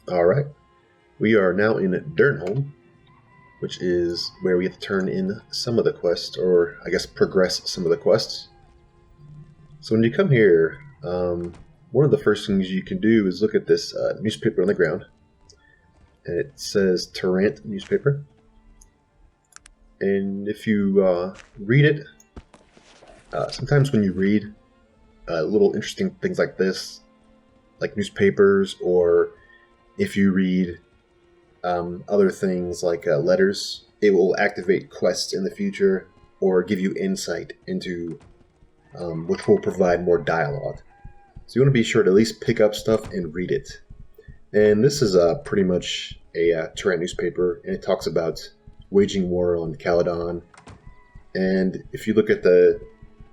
Alright, we are now in Dernhom, which is where we have to turn in some of the quests, or I guess progress some of the quests. So when you come here, one of the first things you can do is look at this newspaper on the ground. And it says Tarrant newspaper. And if you read it, sometimes when you read little interesting things like this, like newspapers, or if you read other things like letters, it will activate quests in the future or give you insight into which will provide more dialogue. So you want to be sure to at least pick up stuff and read it. And this is pretty much a Tarrant newspaper, and it talks about waging war on Caledon. And if you look at the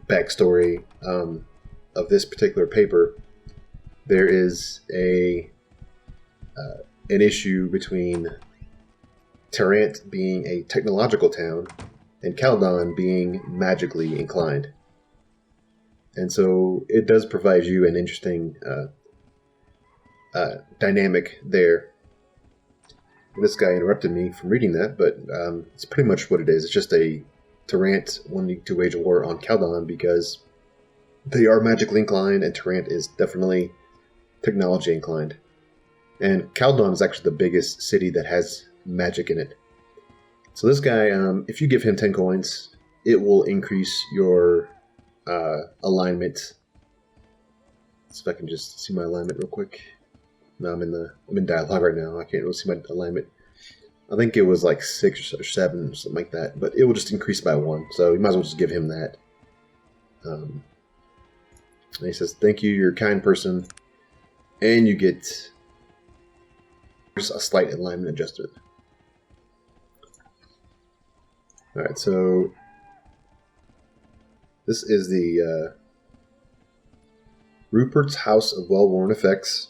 backstory of this particular paper, there is an issue between Tarrant being a technological town and Caledon being magically inclined. And so it does provide you an interesting dynamic there. And this guy interrupted me from reading that, but it's pretty much what it is. It's just a Tarrant wanting to wage a war on Caledon because they are magically inclined, and Tarrant is definitely technology inclined. And Caledon is actually the biggest city that has magic in it. So this guy, if you give him 10 coins, it will increase your alignment. See if I can just see my alignment real quick. No, I'm in dialogue right now. I can't really see my alignment. I think it was like 6 or 7 or something like that, but it will just increase by 1. So you might as well just give him that. And he says, "Thank you, you're a kind person," and you get a slight alignment adjustment. All right, so this is the Rupert's House of Well-Worn Effects.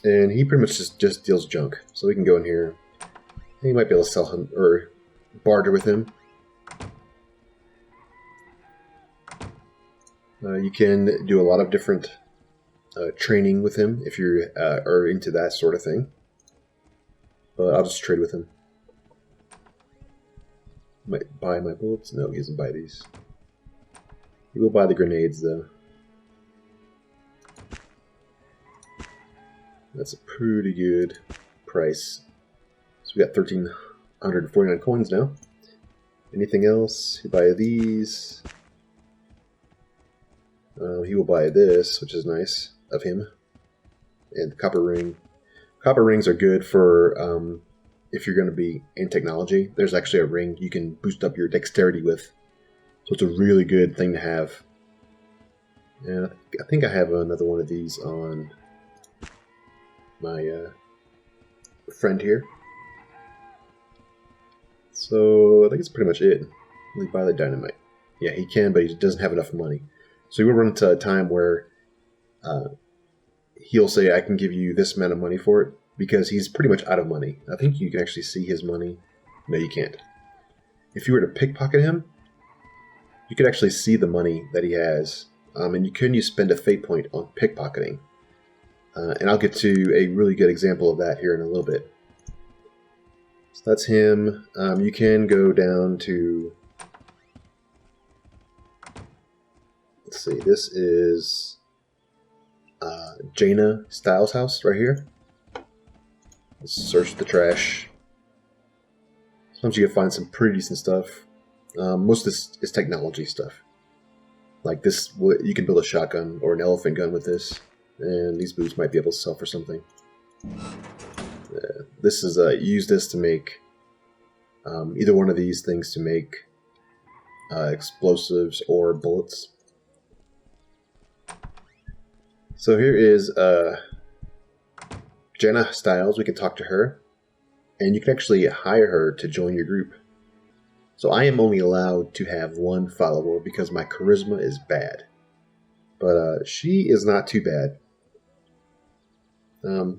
And he pretty much just deals junk. So we can go in here. And you might be able to sell him or barter with him. You can do a lot of different training with him if you are into that sort of thing. But I'll just trade with him. Might buy my bullets. No, he doesn't buy these. He will buy the grenades, though. That's a pretty good price. So we got 1,349 coins now. Anything else? You buy these. He will buy this, which is nice of him. And the copper ring. Copper rings are good for if you're going to be in technology. There's actually a ring you can boost up your dexterity with. So it's a really good thing to have. And I think I have another one of these on my friend here. So I think it's pretty much it. Will he buy the dynamite? Yeah, he can, but he doesn't have enough money. So you will run into a time where he'll say, "I can give you this amount of money for it," because he's pretty much out of money. I think you can actually see his money. No, you can't. If you were to pickpocket him, you could actually see the money that he has. And you can spend a fate point on pickpocketing. And I'll get to a really good example of that here in a little bit. So that's him. You can go down to... Let's see, this is Jaina Styles' house right here. Let's search the trash. Sometimes you can find some pretty decent stuff. Most of this is technology stuff. Like this, you can build a shotgun or an elephant gun with this. And these boots might be able to sell for something. This is use this to make either one of these things to make explosives or bullets. So here is Jenna Styles. We can talk to her, and you can actually hire her to join your group. So I am only allowed to have 1 follower because my charisma is bad, but she is not too bad. I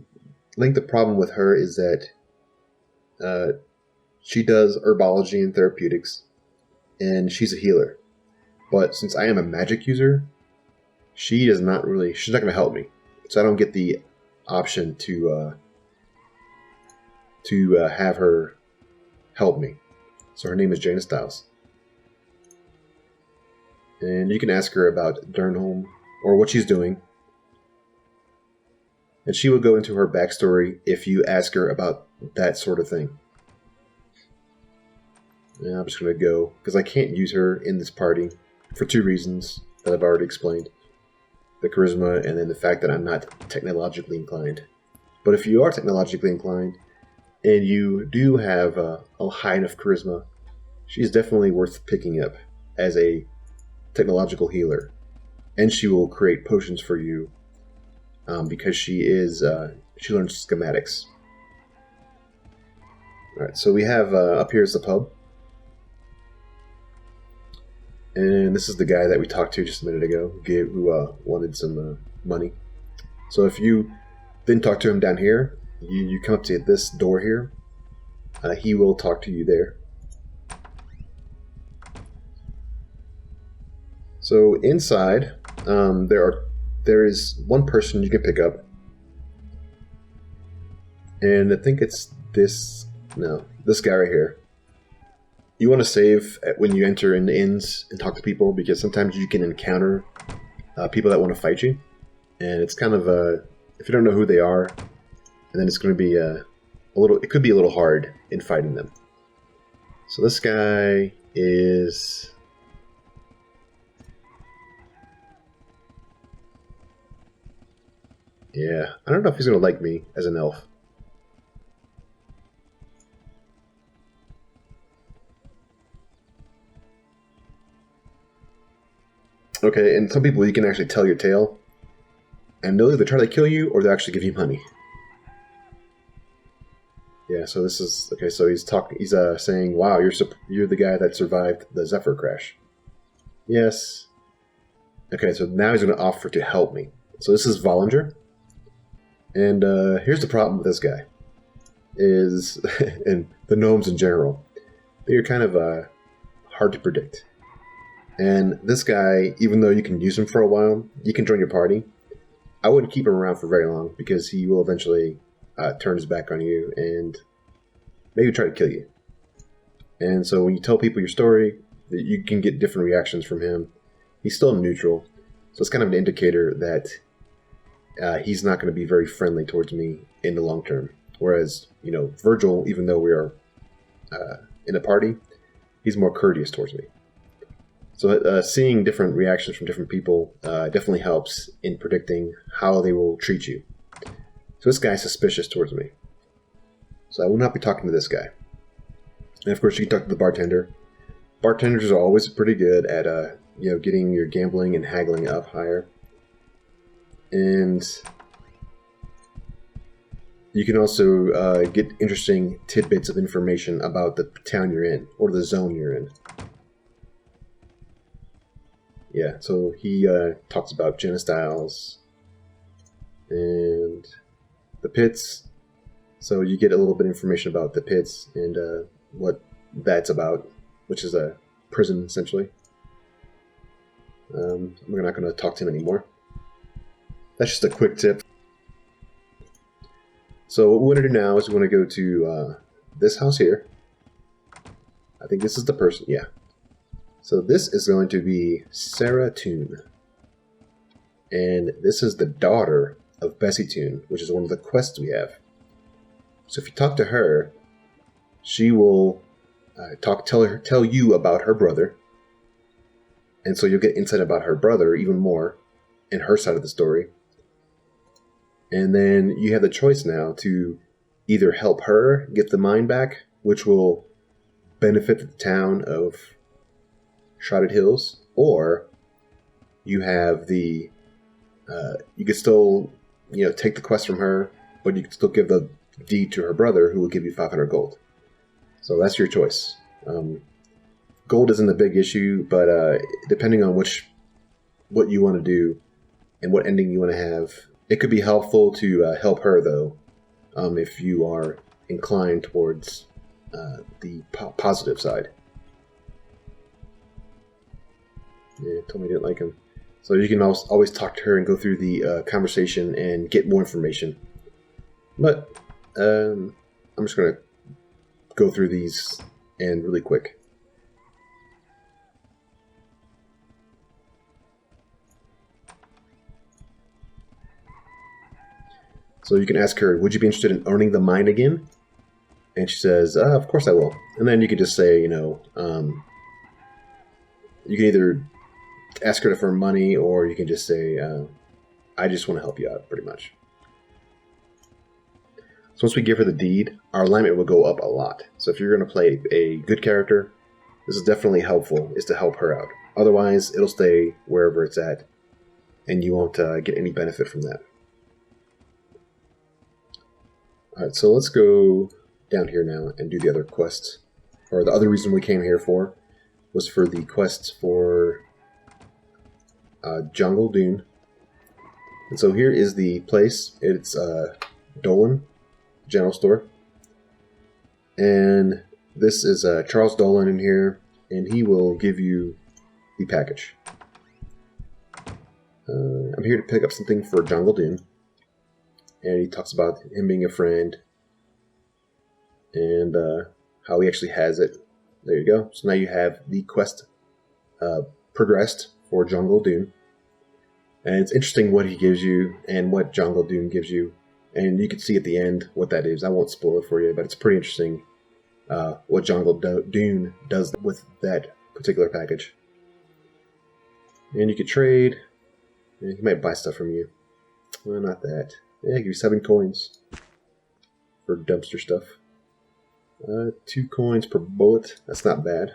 think the problem with her is that she does herbology and therapeutics, and she's a healer. But since I am a magic user, she's not going to help me. So I don't get the option to have her help me. So her name is Jana Stiles. And you can ask her about Dernhom or what she's doing. And she will go into her backstory if you ask her about that sort of thing. And I'm just going to go, because I can't use her in this party for 2 reasons that I've already explained. The charisma, and then the fact that I'm not technologically inclined. But if you are technologically inclined, and you do have a high enough charisma, she's definitely worth picking up as a technological healer. And she will create potions for you because she learns schematics. Alright, so we have up here is the pub. And this is the guy that we talked to just a minute ago, who wanted some money. So if you then talk to him down here, you come up to this door here. He will talk to you there. So inside, there is one person you can pick up, and I think it's this guy right here. You want to save when you enter in the inns and talk to people, because sometimes you can encounter people that want to fight you, and it's kind of if you don't know who they are, and then it's going to be it could be a little hard in fighting them. So this guy is I don't know if he's going to like me as an elf. Okay, and some people you can actually tell your tale, and they'll either try to kill you or they'll actually give you money. Yeah, so this is okay. So he's talking. He's saying, "Wow, you're the guy that survived the Zephyr crash." Yes. Okay, so now he's going to offer to help me. So this is Vollinger, and here's the problem with this guy: is and the gnomes in general, they're kind of hard to predict. And this guy, even though you can use him for a while, you can join your party. I wouldn't keep him around for very long because he will eventually turn his back on you and maybe try to kill you. And so when you tell people your story, you can get different reactions from him. He's still neutral, so it's kind of an indicator that he's not going to be very friendly towards me in the long term. Whereas, Virgil, even though we are in a party, he's more courteous towards me. So seeing different reactions from different people definitely helps in predicting how they will treat you. So this guy's suspicious towards me. So I will not be talking to this guy. And of course you can talk to the bartender. Bartenders are always pretty good at getting your gambling and haggling up higher. And you can also get interesting tidbits of information about the town you're in, or the zone you're in. Yeah, so he talks about Jana Stiles and the pits. So you get a little bit of information about the pits and what that's about, which is a prison, essentially. We're not going to talk to him anymore. That's just a quick tip. So what we want to do now is we want to go to this house here. I think this is the person, yeah. So this is going to be Sarah Toon. And this is the daughter of Bessie Toon, which is one of the quests we have. So if you talk to her, she will tell you about her brother. And so you'll get insight about her brother even more in her side of the story. And then you have the choice now to either help her get the mine back, which will benefit the town of Shrouded Hills, or you have you could still take the quest from her, but you can still give the deed to her brother, who will give you 500 gold. So that's your choice. Gold isn't a big issue, but depending on what you want to do and what ending you want to have, it could be helpful to help her, though, if you are inclined towards the positive side. Yeah, told me I didn't like him. So you can always talk to her and go through the conversation and get more information. But I'm just going to go through these and really quick. So you can ask her, would you be interested in owning the mine again? And she says, of course I will. And then you can just say, you can either ask her for money, or you can just say, I just want to help you out, pretty much. So once we give her the deed, our alignment will go up a lot. So if you're going to play a good character, this is definitely helpful, is to help her out. Otherwise, it'll stay wherever it's at, and you won't get any benefit from that. Alright, so let's go down here now and do the other quest. Or the other reason we came here for was for the quest for Jungle Dune. And so here is the place. It's Dolan General Store. And this is Charles Dolan in here, and he will give you the package. I'm here to pick up something for Jungle Dune. And he talks about him being a friend and how he actually has it. There you go. So now you have the quest progressed for Jungle Dune. And it's interesting what he gives you and what Jungle Dune gives you. And you can see at the end what that is. I won't spoil it for you, but it's pretty interesting what Jungle Dune does with that particular package. And you could trade. And he might buy stuff from you. Well, not that. Yeah, give you 7 coins for dumpster stuff. 2 coins per bullet. That's not bad.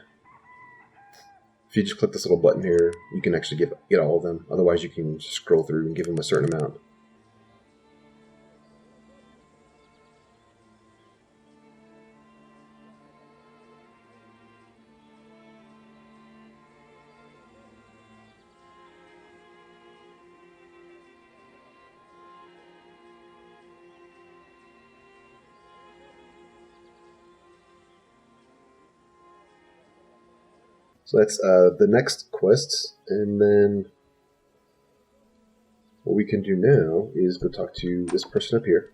If you just click this little button here, you can actually get all of them. Otherwise, you can just scroll through and give them a certain amount. So that's the next quest, and then what we can do now is go talk to this person up here.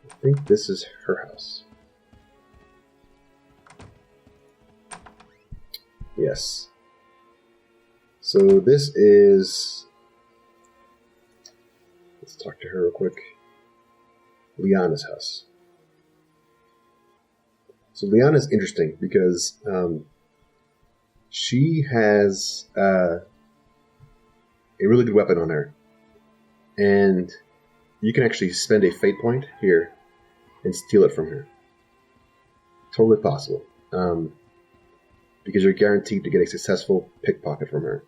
I think this is her house. Yes. So this is... Let's talk to her real quick. Liana's house. So Liana's interesting because she has a really good weapon on her. And you can actually spend a fate point here and steal it from her. Totally possible. Because you're guaranteed to get a successful pickpocket from her.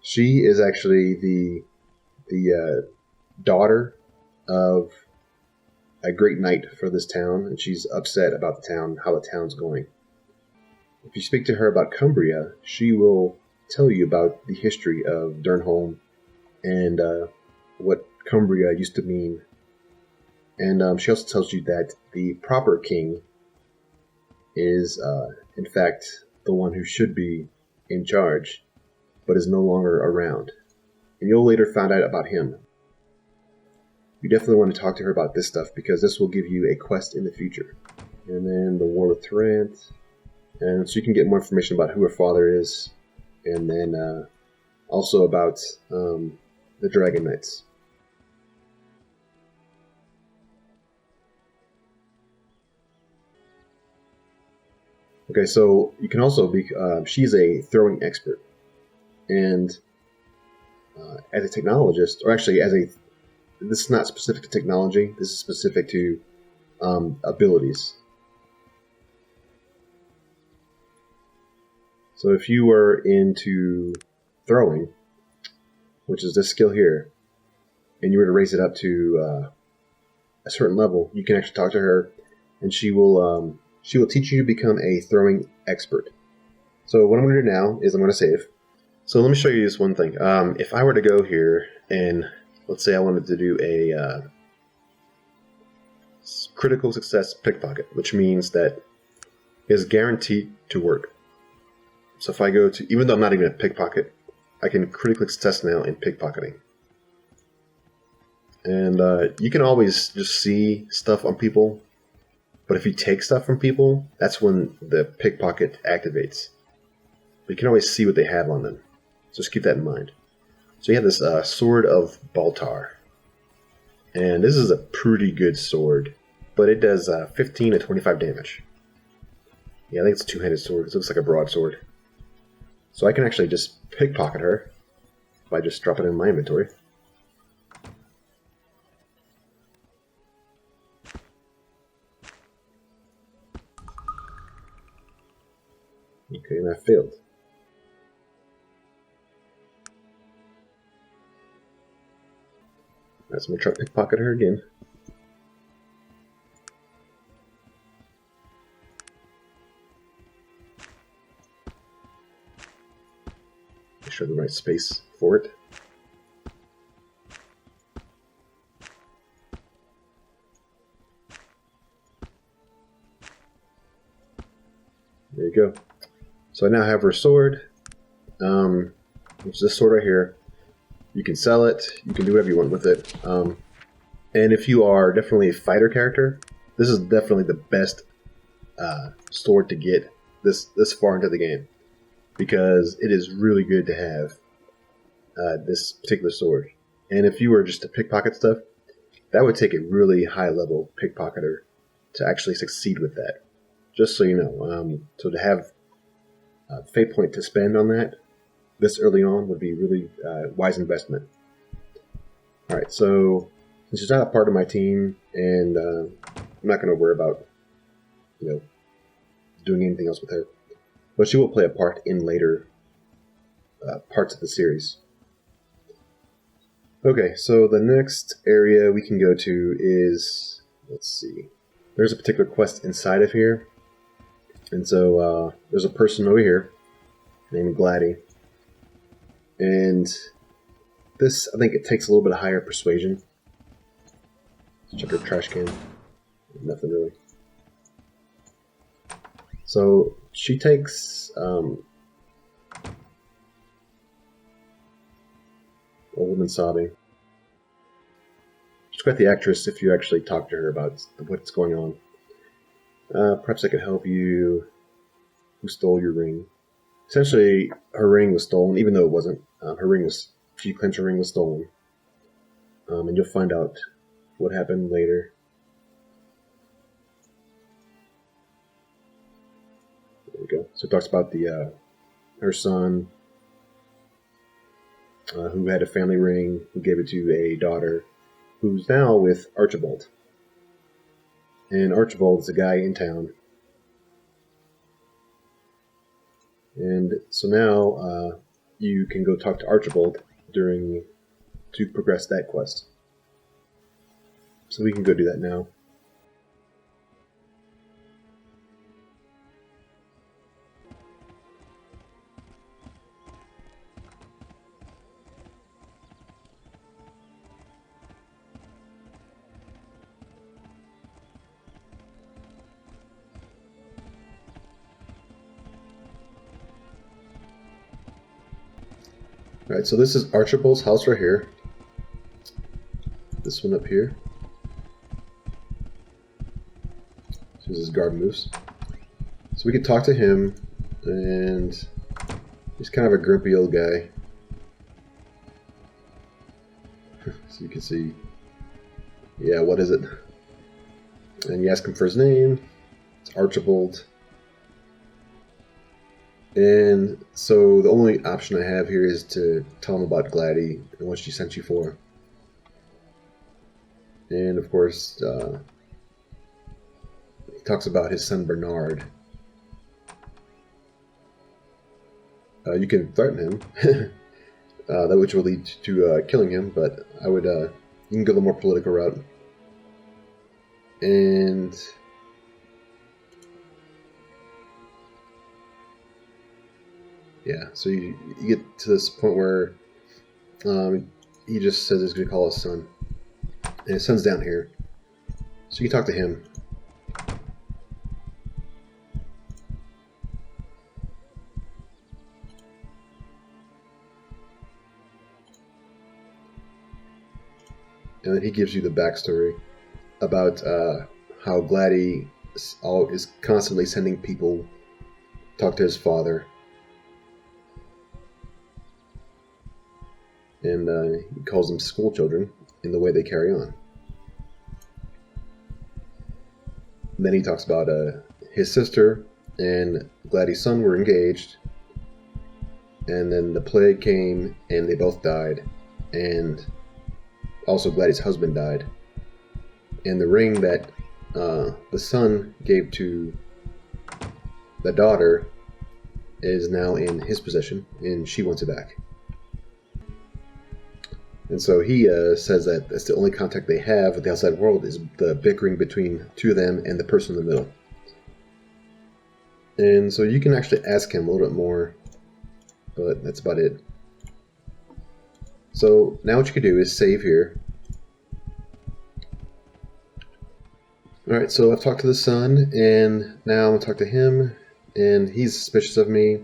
She is actually the daughter of a great knight for this town, and she's upset about the town, how the town's going. If you speak to her about Cumbria, she will tell you about the history of Dernhom and what Cumbria used to mean. And she also tells you that the proper king is, in fact, the one who should be in charge, but is no longer around. And you'll later find out about him. You definitely want to talk to her about this stuff, because this will give you a quest in the future. And then the war with Tarant. And so you can get more information about who her father is. And then also about the Dragon Knights. Okay, so you can also be... she's a throwing expert. And as a technologist, or actually as a... This is not specific to technology. This is specific to abilities. So if you were into throwing, which is this skill here, and you were to raise it up to a certain level, you can actually talk to her, and she will teach you to become a throwing expert. So what I'm going to do now is I'm going to save. So let me show you this one thing. If I were to go here and let's say I wanted to do a critical success pickpocket, which means that it is guaranteed to work. So if I go to, even though I'm not even a pickpocket, I can critically success now in pickpocketing. And you can always just see stuff on people, but if you take stuff from people, that's when the pickpocket activates. But you can always see what they have on them, so just keep that in mind. So you have this Sword of Baltar, and this is a pretty good sword, but it does 15 to 25 damage. Yeah, I think it's a two-handed sword. It looks like a broadsword. So I can actually just pickpocket her by just dropping it in my inventory. Okay, and I failed. Alright, so I'm going to try to pickpocket her again. Make sure the right space for it. There you go. So I now have her sword, which is this sword right here. You can sell it, you can do whatever you want with it. And if you are definitely a fighter character, this is definitely the best sword to get this far into the game, because it is really good to have this particular sword. And if you were just to pickpocket stuff, that would take a really high level pickpocketer to actually succeed with that. Just so you know, so to have fate point to spend on that this early on would be really wise investment. All right, so since she's not a part of my team, and I'm not going to worry about doing anything else with her, but she will play a part in later parts of the series. Okay, so the next area we can go to is, let's see, there's a particular quest inside of here. And so there's a person over here named Gladdy. And this, I think it takes a little bit of higher persuasion. Let's check her trash can. Nothing really. So she takes a woman sobbing. She's quite the actress if you actually talk to her about what's going on. Perhaps I could help you. Who stole your ring? Essentially, her ring was stolen, even though it wasn't. She claims her ring was stolen. And you'll find out what happened later. There we go. So it talks about her son, who had a family ring, who gave it to a daughter, who's now with Archibald. And Archibald is a guy in town. And so now you can go talk to Archibald to progress that quest. So we can go do that now. Alright, so this is Archibald's house right here. This one up here. This is his garden moose. So we could talk to him, and he's kind of a grumpy old guy. So you can see, yeah, what is it? And you ask him for his name. It's Archibald. And so the only option I have here is to tell him about Gladdy and what she sent you for. And of course, he talks about his son Bernard. You can threaten him, that which will lead to killing him, but I would, you can go the more political route. And yeah, so you get to this point where he just says he's going to call his son. And his son's down here. So you can talk to him. And then he gives you the backstory about how Gladdy is constantly sending people talk to his father. And he calls them school children in the way they carry on. And then he talks about his sister and Gladdy's son were engaged, and then the plague came and they both died, and also Gladdy's husband died. And the ring that the son gave to the daughter is now in his possession, and she wants it back. And so he says that that's the only contact they have with the outside world is the bickering between two of them and the person in the middle. And so you can actually ask him a little bit more, but that's about it. So now what you can do is save here. Alright, so I've talked to the son, and now I'm going to talk to him, and he's suspicious of me,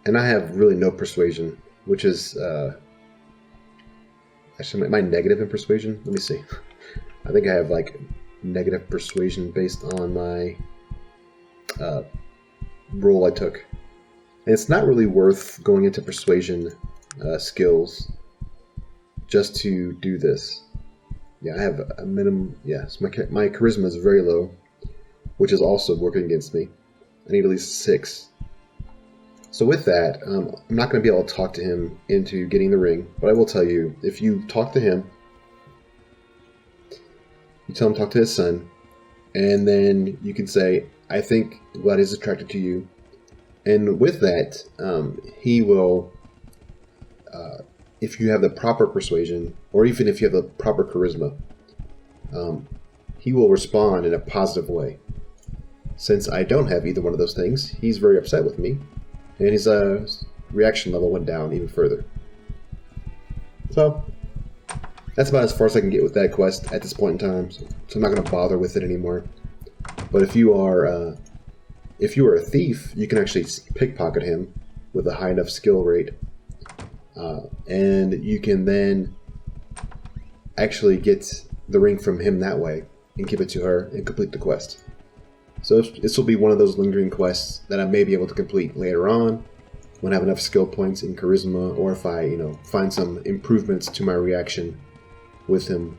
and I have really no persuasion, which is, actually, am I negative in persuasion? Let me see. I think I have, like, negative persuasion based on my roll I took. And it's not really worth going into persuasion skills just to do this. Yeah, I have a minimum. Yeah, so my charisma is very low, which is also working against me. I need at least 6. So with that, I'm not going to be able to talk to him into getting the ring, but I will tell you, if you talk to him, you tell him to talk to his son, and then you can say, I think Glad is attracted to you. And with that, he will, if you have the proper persuasion, or even if you have the proper charisma, he will respond in a positive way. Since I don't have either one of those things, he's very upset with me, and his reaction level went down even further. So, that's about as far as I can get with that quest at this point in time, so I'm not going to bother with it anymore. But if you are a thief, you can actually pickpocket him with a high enough skill rate, and you can then actually get the ring from him that way and give it to her and complete the quest. So this will be one of those lingering quests that I may be able to complete later on when I have enough skill points in charisma, or if I, find some improvements to my reaction with him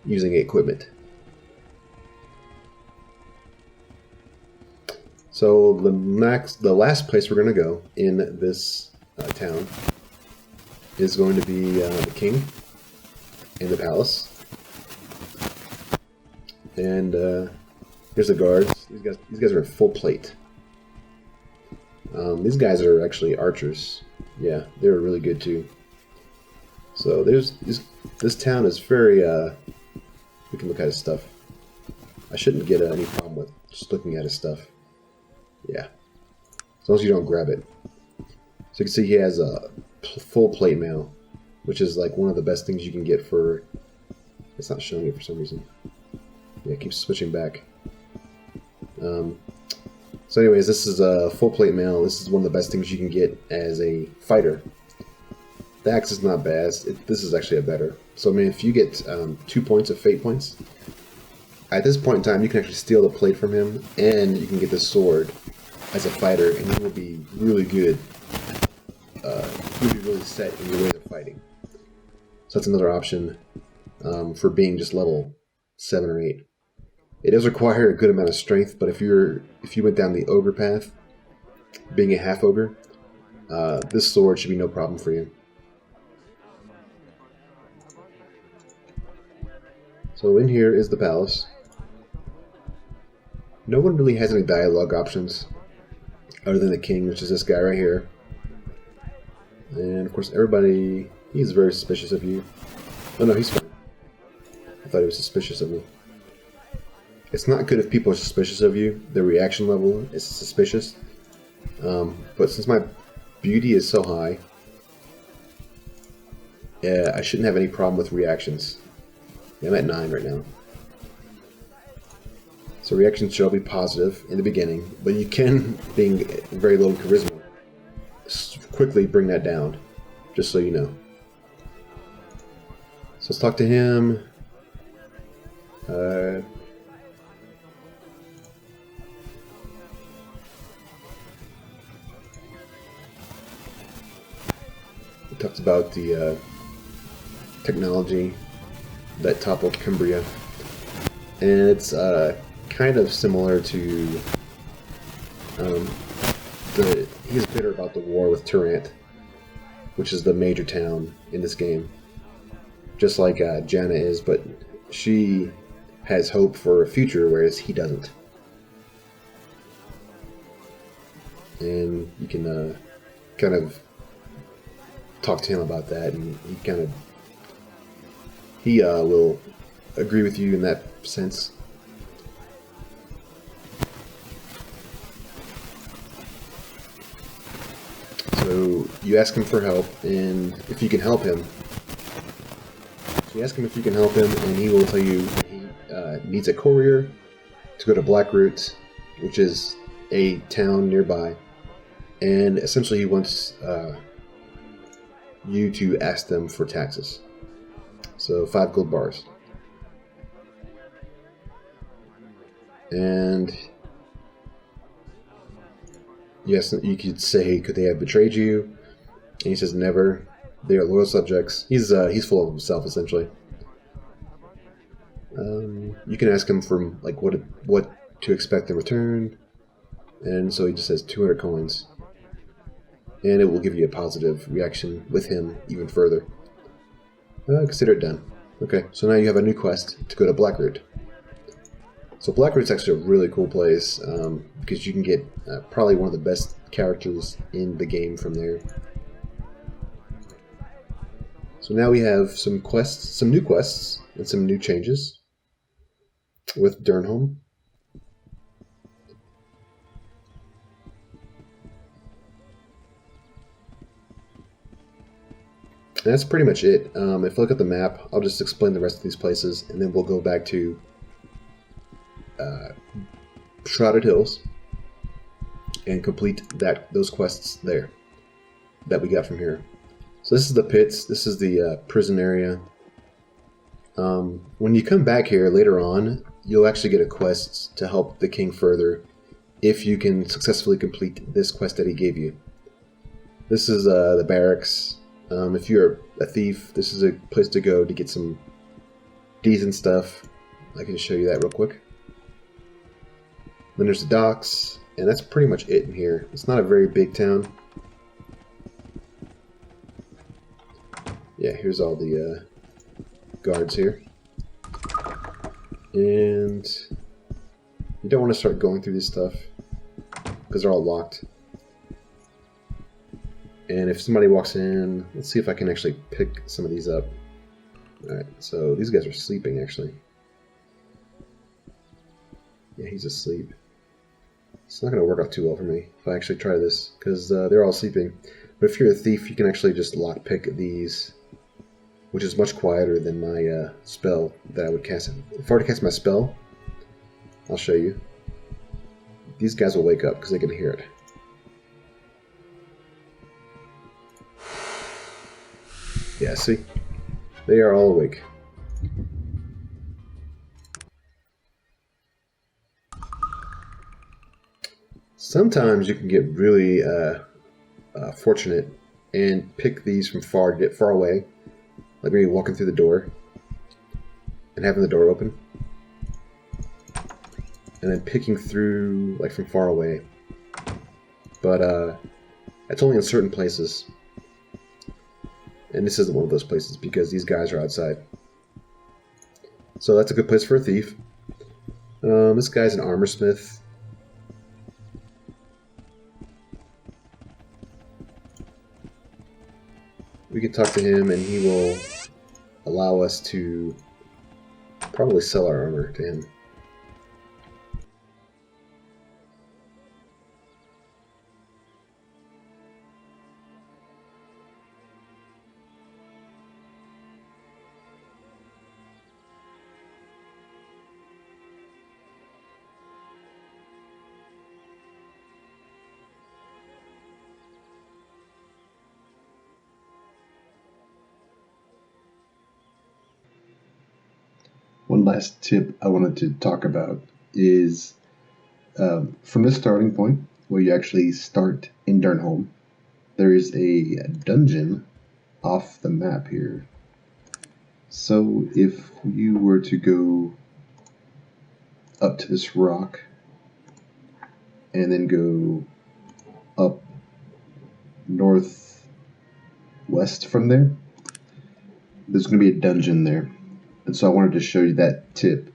using equipment. So the last place we're going to go in this town is going to be the king and the palace. And here's the guards. These guys are at full plate. These guys are actually archers. Yeah, they're really good too. So this town is very. We can look at his stuff. I shouldn't get any problem with just looking at his stuff. Yeah, as long as you don't grab it. So you can see he has a full plate mail, which is like one of the best things you can get for. It's not showing it for some reason. Yeah, it keeps switching back. So anyways, this is a full plate mail. This is one of the best things you can get as a fighter. The axe is not bad. This is actually a better. So I mean, if you get 2 points of fate points, at this point in time, you can actually steal the plate from him, and you can get the sword as a fighter, and he will be really good. You'll be really set in your way of fighting. So that's another option for being just level 7 or 8. It does require a good amount of strength, but if you went down the ogre path, being a half ogre, this sword should be no problem for you. So in here is the palace. No one really has any dialogue options other than the king, which is this guy right here. And of course everybody, he's very suspicious of you. Oh no, he's fine. I thought he was suspicious of me. It's not good if people are suspicious of you. The reaction level is suspicious. But since my beauty is so high, I shouldn't have any problem with reactions. Yeah, I'm at 9 right now. So reactions should all be positive in the beginning, but you can, being very low in charisma, quickly bring that down, just so you know. So let's talk to him. Uh, it talks about the technology that toppled Cumbria, and it's kind of similar to he's bitter about the war with Turant, which is the major town in this game, just like Janna is, but she has hope for a future, whereas he doesn't. And you can kind of talk to him about that, and he will agree with you in that sense. So you ask him for help, and if you can help him, and he will tell you he needs a courier to go to Blackroot, which is a town nearby, and essentially he wants you to ask them for taxes. So 5 gold bars. And yes, you could say, could they have betrayed you? And he says, never. They are loyal subjects. He's full of himself, essentially. You can ask him for like what to expect in return, and so he just says 200 coins, and it will give you a positive reaction with him even further. Consider it done. Okay, so now you have a new quest to go to Blackroot. So Blackroot's actually a really cool place because you can get probably one of the best characters in the game from there. So now we have some quests, some new quests, and some new changes with Dernhom. And that's pretty much it. If I look at the map, I'll just explain the rest of these places, and then we'll go back to Shrouded Hills and complete those quests there that we got from here. So this is the pits. This is the prison area. When you come back here later on, you'll actually get a quest to help the king further if you can successfully complete this quest that he gave you. This is the barracks. If you're a thief, this is a place to go to get some decent stuff. I can show you that real quick. Then there's the docks, and that's pretty much it in here. It's not a very big town. Yeah, here's all the guards here. And you don't want to start going through this stuff because they're all locked. And if somebody walks in, let's see if I can actually pick some of these up. Alright, so these guys are sleeping actually. Yeah, he's asleep. It's not going to work out too well for me if I actually try this because they're all sleeping. But if you're a thief, you can actually just lockpick these, which is much quieter than my spell that I would cast. If I were to cast my spell, I'll show you. These guys will wake up because they can hear it. Yeah, see? They are all awake. Sometimes you can get really fortunate and pick these from far away. Like maybe walking through the door and having the door open. And then picking through like from far away. But it's only in certain places. And this isn't one of those places because these guys are outside. So that's a good place for a thief. This guy's an armor smith. We can talk to him and he will allow us to probably sell our armor to him. One last tip I wanted to talk about is from the starting point, where you actually start in Dernhom, there is a dungeon off the map here. So if you were to go up to this rock and then go up northwest from there, there's going to be a dungeon there. And so I wanted to show you that tip.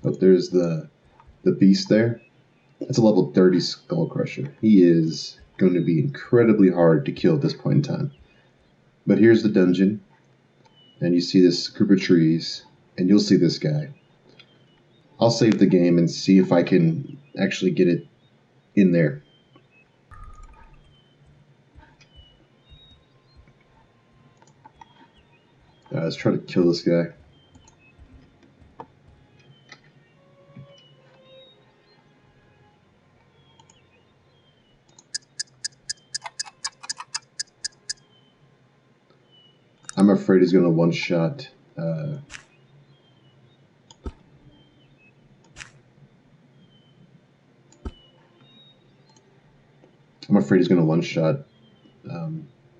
Oh, there's the beast there. That's a level 30 Skull Crusher. He is going to be incredibly hard to kill at this point in time. But here's the dungeon, and you see this group of trees, and you'll see this guy. I'll save the game and see if I can actually get it in there. Let's try to kill this guy. I'm afraid he's going to one-shot. I'm afraid he's going to one-shot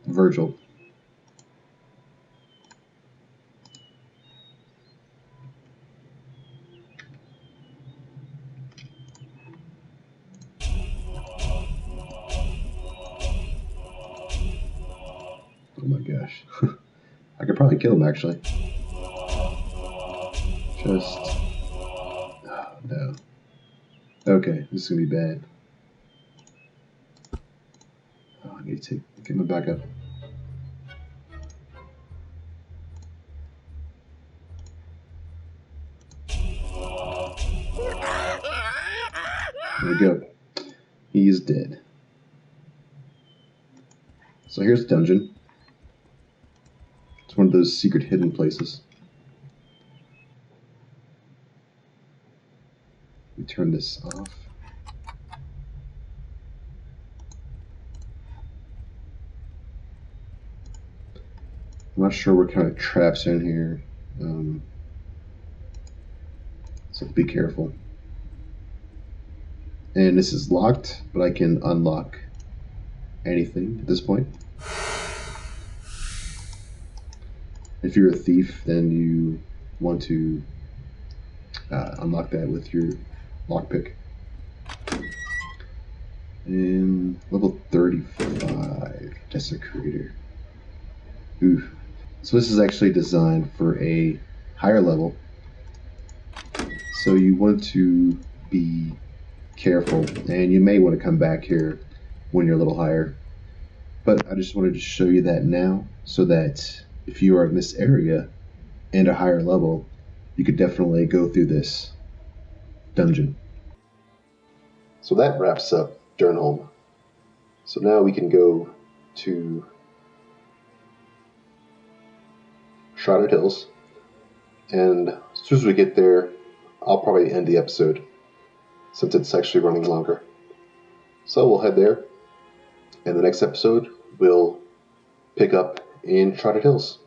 Virgil. Oh my gosh. I could probably kill him, actually. Just... Oh, no. Okay, this is going to be bad. Oh, I need to get my back up. There we go. He is dead. So here's the dungeon. It's one of those secret hidden places. We turn this off. I'm not sure what kind of traps are in here, so be careful. And this is locked, but I can unlock anything at this point. If you're a thief, then you want to unlock that with your lockpick. And level 35, Desecrator. Oof. So this is actually designed for a higher level. So you want to be careful, and you may want to come back here when you're a little higher. But I just wanted to show you that now, so that if you are in this area and a higher level, you could definitely go through this dungeon. So that wraps up Durnhome. So now we can go to Shrouded Hills, and as soon as we get there, I'll probably end the episode, since it's actually running longer. So we'll head there, and the next episode we'll pick up in Shrouded Hills.